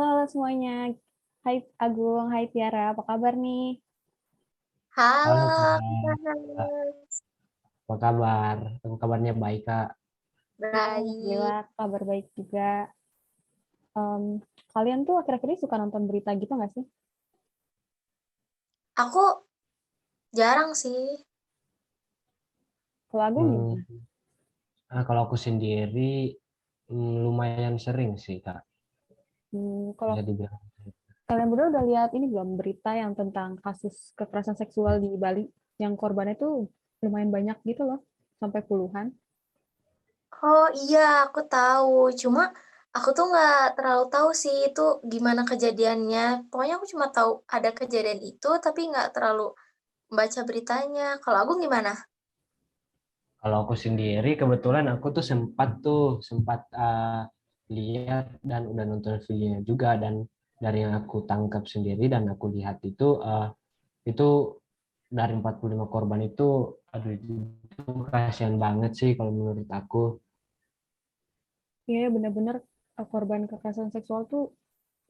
Halo semuanya. Hai Agung, hai Tiara, apa kabar nih? Halo, Halo Kak, Mas. apa kabar? Aku kabarnya baik Kak. Iya, Baik. alhamdulillah kabar baik juga. Em, Kalian tuh akhir-akhir ini suka nonton berita gitu nggak sih? Aku jarang sih. Kalau Agung Hmm, gimana? kalau aku sendiri lumayan sering sih Kak, Kalau bisa dibilang. kalian berdua udah lihat ini belum berita yang tentang kasus kekerasan seksual di Bali yang korbannya tuh lumayan banyak gitu loh, sampai puluhan. Oh iya, aku tahu. Cuma aku tuh nggak terlalu tahu sih itu gimana kejadiannya. Pokoknya aku cuma tahu ada kejadian itu, tapi nggak terlalu baca beritanya. Kalau aku gimana? Kalau aku sendiri kebetulan aku tuh sempat lihat dan udah nonton videonya juga, dan dari yang aku tangkap sendiri dan aku lihat itu dari 45 korban itu, aduh itu kasihan banget sih kalau menurut aku. Iya, benar-benar korban kekerasan seksual tuh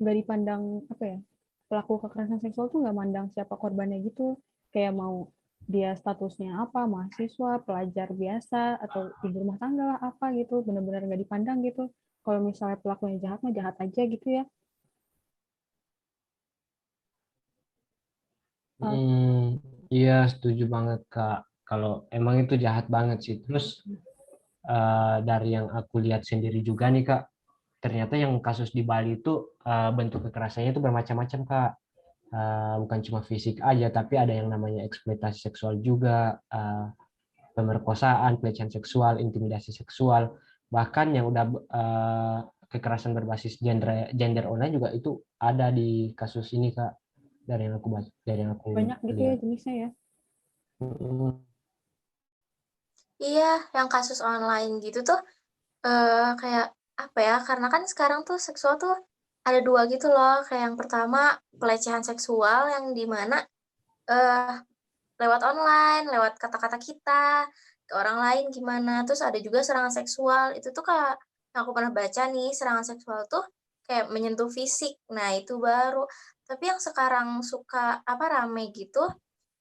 nggak dipandang apa ya, pelaku kekerasan seksual tuh nggak mandang siapa korbannya gitu, kayak mau dia statusnya apa, mahasiswa, pelajar biasa, atau ibu rumah tangga lah apa gitu, benar-benar nggak dipandang gitu. Kalau misalnya pelakunya jahat mah jahat aja gitu ya. Eh, Iya, setuju banget Kak. Kalau emang itu jahat banget sih. Terus dari yang aku lihat sendiri juga nih Kak, ternyata yang kasus di Bali itu bentuk kekerasannya itu bermacam-macam Kak. Bukan cuma fisik aja, tapi ada yang namanya eksploitasi seksual juga, pemerkosaan, pelecehan seksual, intimidasi seksual, bahkan yang udah kekerasan berbasis gender gender online juga itu ada di kasus ini Kak. Dari yang aku Banyak gitu ya lihat. jenisnya ya. Mm, Iya, yang kasus online gitu tuh kayak apa ya? Karena kan sekarang tuh seksual tuh ada dua gitu loh. Kayak yang pertama pelecehan seksual yang di mana eh lewat online, lewat kata-kata kita, ke orang lain gimana. Terus ada juga serangan seksual, itu tuh kayak yang aku pernah baca nih, serangan seksual tuh kayak menyentuh fisik. Nah, itu baru. Tapi yang sekarang suka apa rame gitu,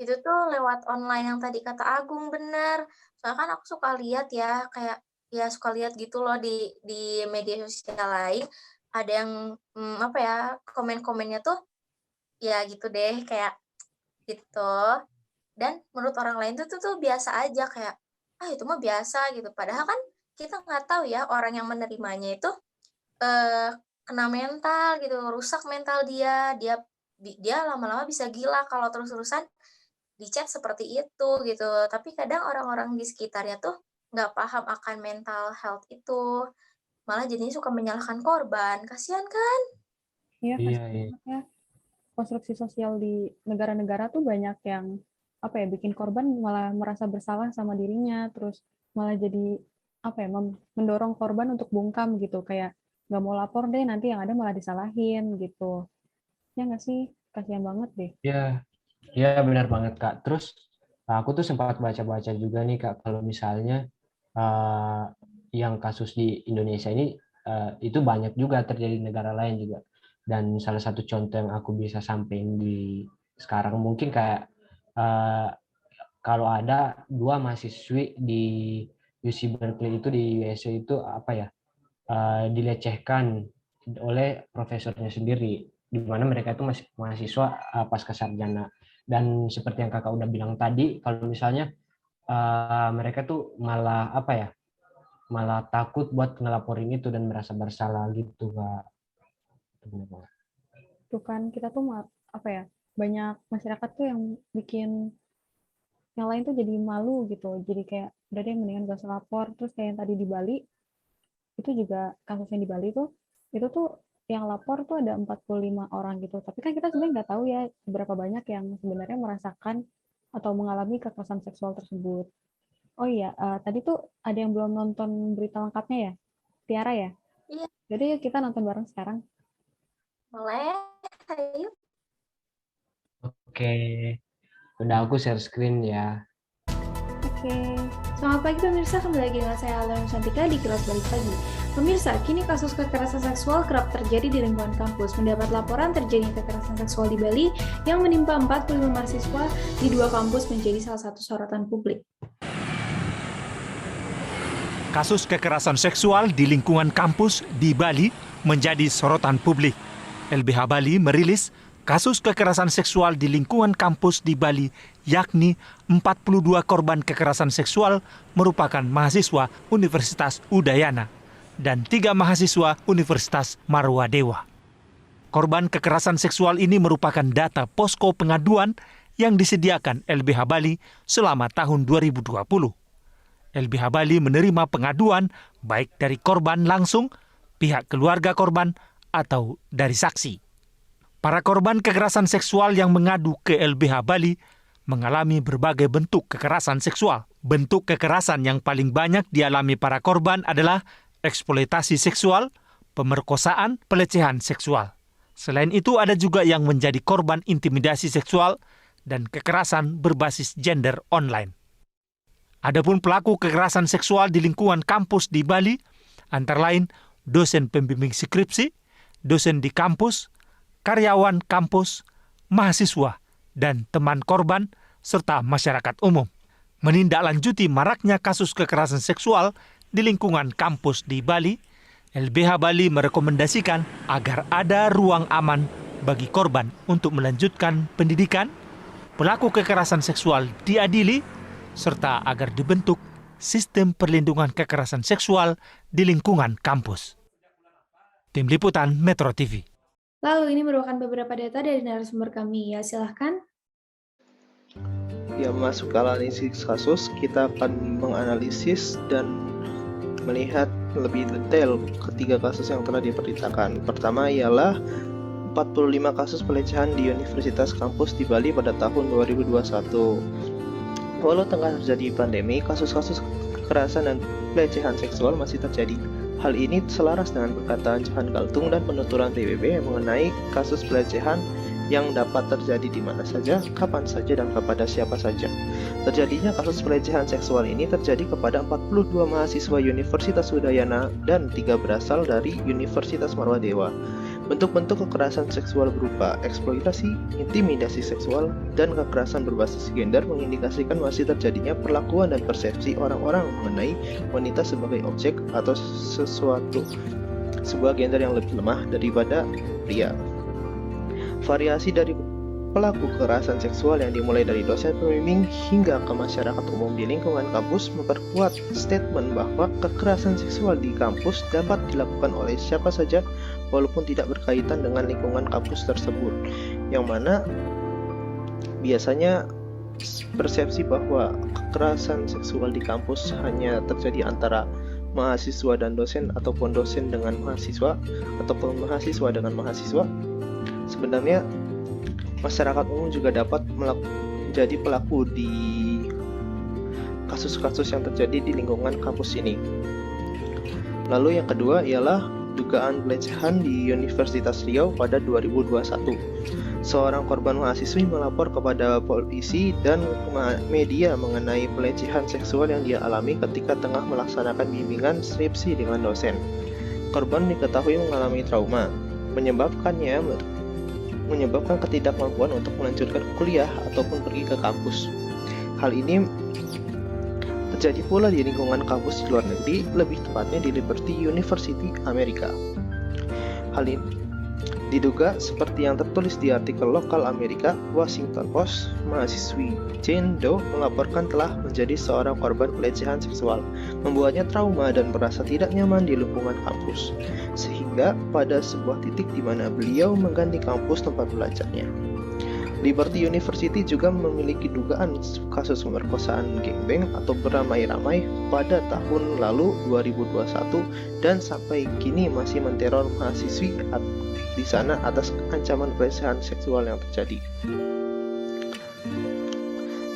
itu tuh lewat online yang tadi kata Agung bener. Soalnya kan aku suka lihat ya, kayak ya suka lihat gitu loh di media sosial lain ada yang apa ya, komen-komennya tuh ya gitu deh kayak gitu. Dan menurut orang lain tuh biasa aja kayak, "Ah, itu mah biasa," gitu. Padahal kan kita nggak tahu ya orang yang menerimanya itu, eee, kena mental gitu, rusak mental dia, dia lama-lama bisa gila kalau terus-terusan di-chat seperti itu gitu. Tapi kadang orang-orang di sekitarnya tuh nggak paham akan mental health itu, malah jadinya suka menyalahkan korban, kasihan kan? Iya, iya, kasihan iya. banget ya. Konstruksi sosial di negara-negara tuh banyak yang apa ya, bikin korban malah merasa bersalah sama dirinya, terus malah jadi apa ya, mendorong korban untuk bungkam gitu, kayak nggak mau lapor deh, nanti yang ada malah disalahin gitu. Ya nggak sih? Kasihan banget deh. Iya, iya benar banget Kak. Terus aku tuh sempat baca-baca juga nih Kak, kalau misalnya eh, yang kasus di Indonesia ini itu banyak juga terjadi di negara lain juga. Dan salah satu contoh yang aku bisa sampaikan di sekarang mungkin kayak eh, kalau ada dua mahasiswi di UC Berkeley itu di USA itu apa ya, dilecehkan oleh profesornya sendiri, di mana mereka itu masih mahasiswa pasca sarjana. Dan seperti yang kakak udah bilang tadi, kalau misalnya mereka tuh malah apa ya, malah takut buat ngelaporin itu dan merasa bersalah gitu kak. Tuh kan kita tuh apa ya, banyak masyarakat tuh yang bikin yang lain tuh jadi malu gitu. Jadi kayak udah deh mendingan gak usah lapor. Terus kayak yang tadi di Bali, itu juga kasusnya di Bali tuh, itu tuh yang lapor tuh ada 45 orang gitu. Tapi kan kita sebenarnya nggak tahu ya berapa banyak yang sebenarnya merasakan atau mengalami kekerasan seksual tersebut. Oh iya, tadi tuh ada yang belum nonton berita lengkapnya ya? Tiara ya? Iya, Jadi yuk kita nonton bareng sekarang. boleh, ayo. Oke, udah aku share screen ya. Oke. Selamat pagi pemirsa, kembali lagi dengan saya Alena Santika di Kilas Balik Pagi. Pemirsa, kini kasus kekerasan seksual kerap terjadi di lingkungan kampus. Mendapat laporan terjadinya kekerasan seksual di Bali yang menimpa 45 mahasiswa di 2 kampus menjadi salah satu sorotan publik. Kasus kekerasan seksual di lingkungan kampus di Bali menjadi sorotan publik. LBH Bali merilis kasus kekerasan seksual di lingkungan kampus di Bali, yakni 42 korban kekerasan seksual merupakan mahasiswa Universitas Udayana dan 3 mahasiswa Universitas Marwa Dewa. Korban kekerasan seksual ini merupakan data posko pengaduan yang disediakan LBH Bali selama tahun 2020. LBH Bali menerima pengaduan baik dari korban langsung, pihak keluarga korban, atau dari saksi. Para korban kekerasan seksual yang mengadu ke LBH Bali mengalami berbagai bentuk kekerasan seksual. Bentuk kekerasan yang paling banyak dialami para korban adalah eksploitasi seksual, pemerkosaan, pelecehan seksual. Selain itu ada juga yang menjadi korban intimidasi seksual dan kekerasan berbasis gender online. Adapun pelaku kekerasan seksual di lingkungan kampus di Bali, antara lain dosen pembimbing skripsi, dosen di kampus, karyawan kampus, mahasiswa, dan teman korban, serta masyarakat umum. Menindaklanjuti maraknya kasus kekerasan seksual di lingkungan kampus di Bali, LBH Bali merekomendasikan agar ada ruang aman bagi korban untuk melanjutkan pendidikan, pelaku kekerasan seksual diadili, serta agar dibentuk sistem perlindungan kekerasan seksual di lingkungan kampus. Tim Liputan Metro TV. Lalu ini merupakan beberapa data dari narasumber kami. Ya, silahkan. Ya, masuk ke analisis kasus, kita akan menganalisis dan melihat lebih detail ketiga kasus yang telah diberitakan. Pertama ialah 45 kasus pelecehan di Universitas Kampus di Bali pada tahun 2021. Walau tengah terjadi pandemi, kasus-kasus kekerasan dan pelecehan seksual masih terjadi. Hal ini selaras dengan perkataan Johan Galtung dan penuturan PBB mengenai kasus pelecehan yang dapat terjadi di mana saja, kapan saja, dan kepada siapa saja. Terjadinya kasus pelecehan seksual ini terjadi kepada 42 mahasiswa Universitas Udayana dan 3 berasal dari Universitas Marwa Dewa. Bentuk-bentuk kekerasan seksual berupa eksploitasi, intimidasi seksual, dan kekerasan berbasis gender mengindikasikan masih terjadinya perlakuan dan persepsi orang-orang mengenai wanita sebagai objek atau sebuah gender yang lebih lemah daripada pria. Variasi dari pelaku kekerasan seksual yang dimulai dari dosen pembimbing hingga ke masyarakat umum di lingkungan kampus memperkuat statement bahwa kekerasan seksual di kampus dapat dilakukan oleh siapa saja walaupun tidak berkaitan dengan lingkungan kampus tersebut, yang mana biasanya persepsi bahwa kekerasan seksual di kampus hanya terjadi antara mahasiswa dan dosen ataupun dosen dengan mahasiswa ataupun mahasiswa dengan mahasiswa. Sebenarnya masyarakat umum juga dapat menjadi pelaku di kasus-kasus yang terjadi di lingkungan kampus ini. Lalu yang kedua ialah dugaan pelecehan di Universitas Riau pada 2021. Seorang korban mahasiswi melapor kepada polisi dan media mengenai pelecehan seksual yang dia alami ketika tengah melaksanakan bimbingan skripsi dengan dosen. Korban diketahui mengalami trauma, menyebabkan ketidakmampuan untuk melanjutkan kuliah ataupun pergi ke kampus. Hal ini terjadi pula di lingkungan kampus di luar negeri, lebih tepatnya di Liberty University, Amerika. Hal ini diduga seperti yang tertulis di artikel lokal Amerika, Washington Post, mahasiswi Jane Doe melaporkan telah menjadi seorang korban pelecehan seksual, membuatnya trauma dan merasa tidak nyaman di lingkungan kampus, sehingga pada sebuah titik di mana beliau mengganti kampus tempat belajarnya. Liberty University juga memiliki dugaan kasus pemerkosaan gangbang atau beramai-ramai pada tahun lalu 2021 dan sampai kini masih menteror mahasiswi di sana atas ancaman pelecehan seksual yang terjadi.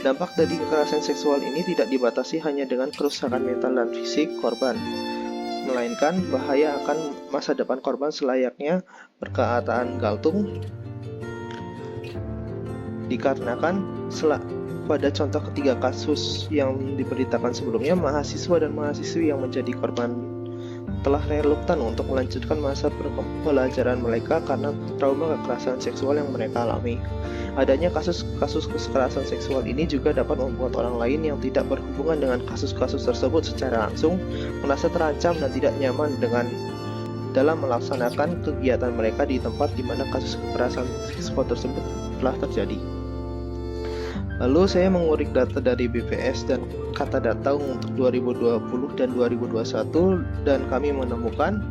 Dampak dari kekerasan seksual ini tidak dibatasi hanya dengan kerusakan mental dan fisik korban, melainkan bahaya akan masa depan korban selayaknya perkataan Galtung, dikarenakan pada contoh ketiga kasus yang diberitakan sebelumnya, mahasiswa dan mahasiswi yang menjadi korban telah reluctant untuk melanjutkan masa pelajaran mereka karena trauma kekerasan seksual yang mereka alami. Adanya kasus-kasus kekerasan seksual ini juga dapat membuat orang lain yang tidak berhubungan dengan kasus-kasus tersebut secara langsung merasa terancam dan tidak nyaman dalam melaksanakan kegiatan mereka di tempat di mana kasus kekerasan seksual tersebut telah terjadi. Lalu saya mengulik data dari BPS dan kata data untuk 2020 dan 2021 dan kami menemukan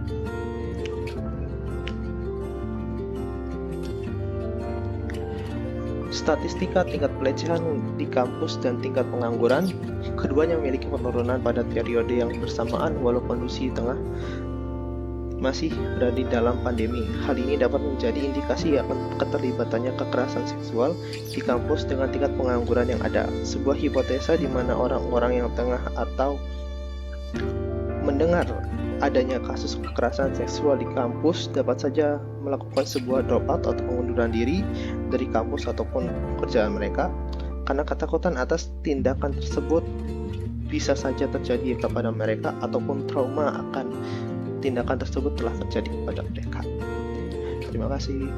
statistika tingkat pelecehan di kampus dan tingkat pengangguran, keduanya memiliki penurunan pada periode yang bersamaan walau kondisi tengah masih berada di dalam pandemi. Hal ini dapat menjadi indikasi akan keterlibatannya kekerasan seksual di kampus dengan tingkat pengangguran yang ada. Sebuah hipotesa di mana orang-orang yang tengah atau mendengar adanya kasus kekerasan seksual di kampus dapat saja melakukan sebuah dropout atau pengunduran diri dari kampus ataupun pekerjaan mereka karena ketakutan atas tindakan tersebut bisa saja terjadi kepada mereka ataupun trauma akan tindakan tersebut telah terjadi kepada mereka. Terima kasih.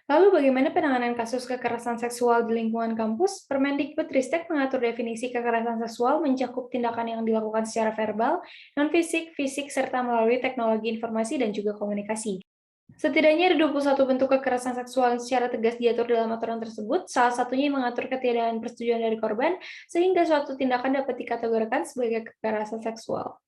Lalu bagaimana penanganan kasus kekerasan seksual di lingkungan kampus? Permendikbudristek mengatur definisi kekerasan seksual mencakup tindakan yang dilakukan secara verbal, non-fisik, fisik, serta melalui teknologi informasi dan juga komunikasi. Setidaknya ada 21 bentuk kekerasan seksual secara tegas diatur dalam aturan tersebut, salah satunya yang mengatur ketiadaan persetujuan dari korban, sehingga suatu tindakan dapat dikategorikan sebagai kekerasan seksual.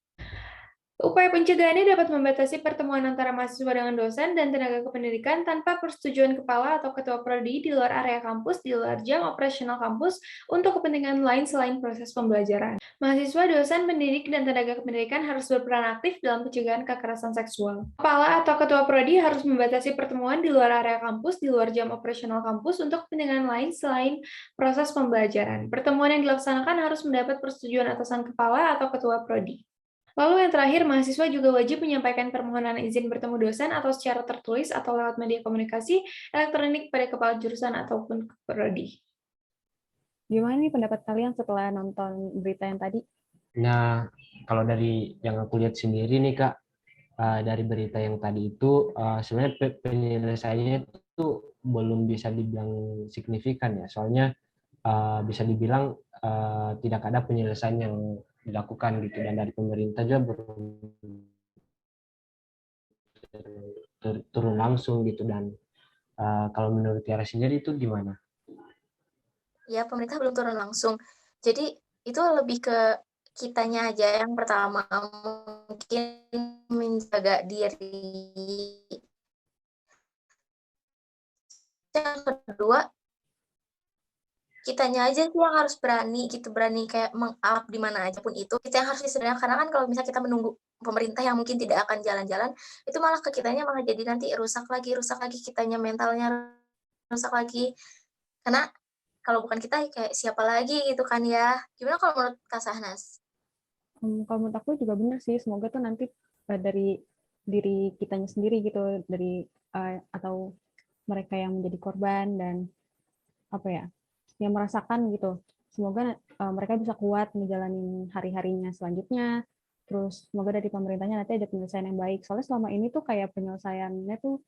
Upaya pencegahannya dapat membatasi pertemuan antara mahasiswa dengan dosen dan tenaga kependidikan tanpa persetujuan kepala atau ketua prodi di luar area kampus, di luar jam operasional kampus, untuk kepentingan lain selain proses pembelajaran. Mahasiswa, dosen, pendidik, dan tenaga kependidikan harus berperan aktif dalam pencegahan kekerasan seksual. Kepala atau ketua prodi harus membatasi pertemuan di luar area kampus, di luar jam operasional kampus, untuk kepentingan lain selain proses pembelajaran. Pertemuan yang dilaksanakan harus mendapat persetujuan atasan kepala atau ketua prodi. Lalu yang terakhir, mahasiswa juga wajib menyampaikan permohonan izin bertemu dosen atau secara tertulis atau lewat media komunikasi elektronik pada kepala jurusan ataupun prodi. Gimana nih pendapat kalian setelah nonton berita yang tadi? Nah, kalau dari yang aku lihat sendiri nih Kak, dari berita yang tadi itu sebenarnya penyelesaiannya itu belum bisa dibilang signifikan ya. Soalnya bisa dibilang tidak ada penyelesaian yang dilakukan gitu, dan dari pemerintah juga belum turun langsung gitu. Dan kalau menurut Tiara sendiri itu gimana? Ya, pemerintah belum turun langsung. Jadi itu lebih ke kitanya aja yang pertama mungkin menjaga diri. Yang kedua, kitanya aja sih yang harus berani gitu, berani kayak meng-up di mana aja pun itu. Kita yang harus disediakan, karena kan kalau misalnya kita menunggu pemerintah yang mungkin tidak akan jalan-jalan, itu malah ke kitanya malah jadi nanti rusak lagi kitanya, mentalnya rusak lagi. Karena kalau bukan kita kayak siapa lagi gitu kan ya. Gimana kalau menurut Kak Sahnas? Kalau menurut aku juga benar sih, semoga tuh nanti dari diri kitanya sendiri gitu, dari atau mereka yang menjadi korban dan apa ya, yang merasakan gitu. Semoga mereka bisa kuat menjalani hari-harinya selanjutnya. Terus semoga dari pemerintahnya nanti ada penyelesaian yang baik. Soalnya selama ini tuh kayak penyelesaiannya tuh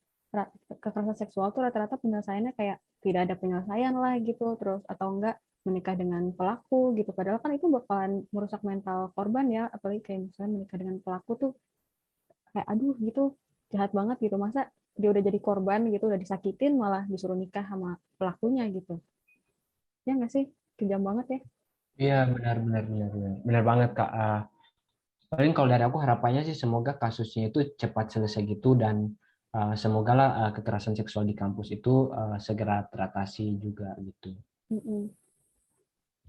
kekerasan seksual tuh rata-rata penyelesaiannya kayak tidak ada penyelesaian lah gitu. Terus atau enggak menikah dengan pelaku gitu. Padahal kan itu bakalan merusak mental korban ya. Apalagi kayak misalnya menikah dengan pelaku tuh kayak aduh gitu, jahat banget gitu. Masa dia udah jadi korban gitu, udah disakitin malah disuruh nikah sama pelakunya gitu. Ya nggak sih? Kejam banget ya. Iya, benar banget Kak. Paling kalau dari aku harapannya sih semoga kasusnya itu cepat selesai gitu, dan semoga lah kekerasan seksual di kampus itu segera teratasi juga gitu.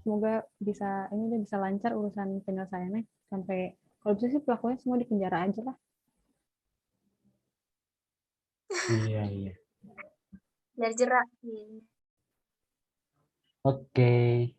Semoga bisa lancar urusan penyelesaiannya sampai kalau bisa sih pelakunya semua di penjara aja lah. Iya. Biar jerak. Oke.